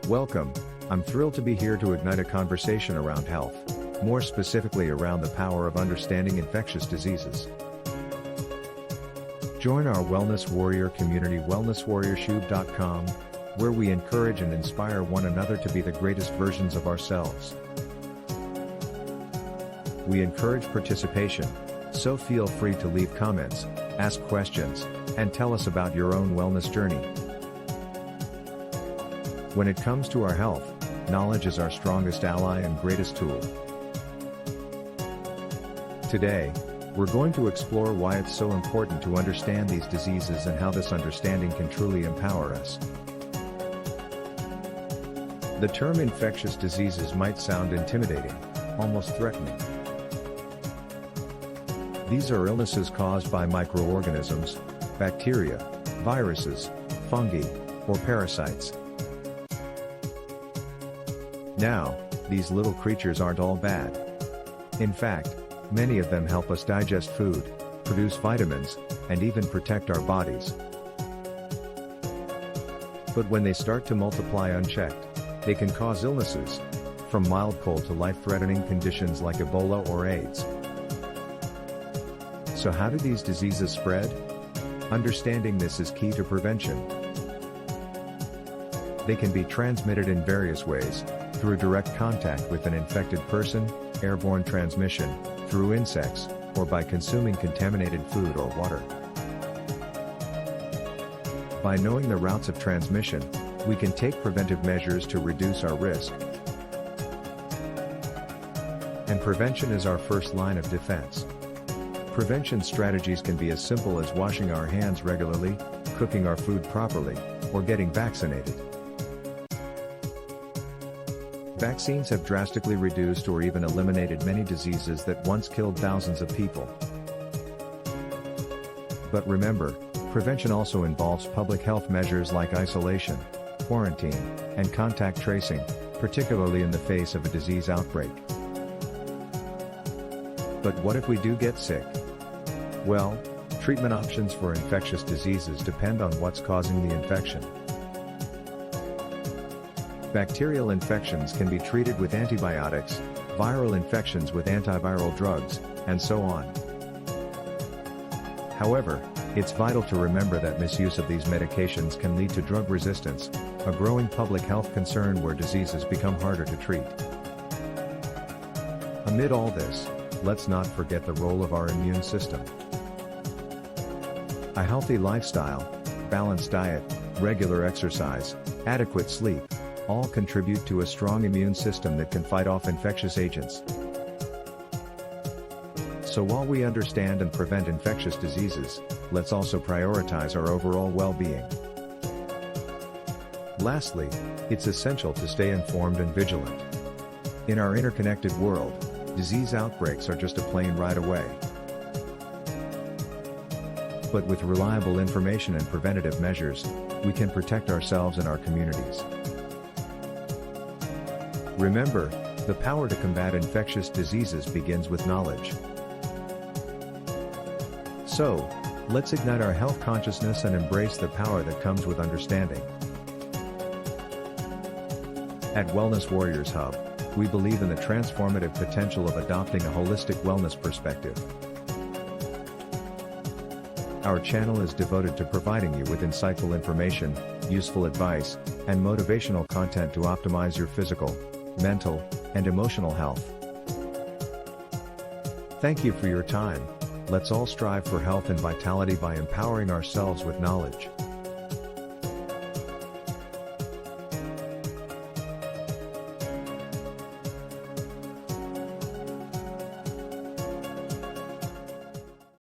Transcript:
Welcome, I'm thrilled to be here to ignite a conversation around health, more specifically around the power of understanding infectious diseases. Join our Wellness Warrior community wellnesswarriorshub.com, where we encourage and inspire one another to be the greatest versions of ourselves. We encourage participation, so feel free to leave comments, ask questions, and tell us about your own wellness journey. When it comes to our health, knowledge is our strongest ally and greatest tool. Today, we're going to explore why it's so important to understand these diseases and how this understanding can truly empower us. The term infectious diseases might sound intimidating, almost threatening. These are illnesses caused by microorganisms, bacteria, viruses, fungi, or parasites. Now, these little creatures aren't all bad. In fact, many of them help us digest food, produce vitamins, and even protect our bodies. But when they start to multiply unchecked, they can cause illnesses, from mild cold to life-threatening conditions like Ebola or AIDS. So how do these diseases spread? Understanding this is key to prevention. They can be transmitted in various ways, through direct contact with an infected person, airborne transmission, through insects, or by consuming contaminated food or water. By knowing the routes of transmission, we can take preventive measures to reduce our risk. And prevention is our first line of defense. Prevention strategies can be as simple as washing our hands regularly, cooking our food properly, or getting vaccinated. Vaccines have drastically reduced or even eliminated many diseases that once killed thousands of people. But remember, prevention also involves public health measures like isolation, quarantine, and contact tracing, particularly in the face of a disease outbreak. But what if we do get sick? Well, treatment options for infectious diseases depend on what's causing the infection. Bacterial infections can be treated with antibiotics, viral infections with antiviral drugs, and so on. However, it's vital to remember that misuse of these medications can lead to drug resistance, a growing public health concern where diseases become harder to treat. Amid all this, let's not forget the role of our immune system. A healthy lifestyle, balanced diet, regular exercise, adequate sleep, all contribute to a strong immune system that can fight off infectious agents. So while we understand and prevent infectious diseases, let's also prioritize our overall well-being. Lastly, it's essential to stay informed and vigilant. In our interconnected world, disease outbreaks are just a plane ride away. But with reliable information and preventative measures, we can protect ourselves and our communities. Remember, the power to combat infectious diseases begins with knowledge. So, let's ignite our health consciousness and embrace the power that comes with understanding. At Wellness Warriors Hub, we believe in the transformative potential of adopting a holistic wellness perspective. Our channel is devoted to providing you with insightful information, useful advice, and motivational content to optimize your physical, mental, and emotional health. Thank you for your time. Let's all strive for health and vitality by empowering ourselves with knowledge.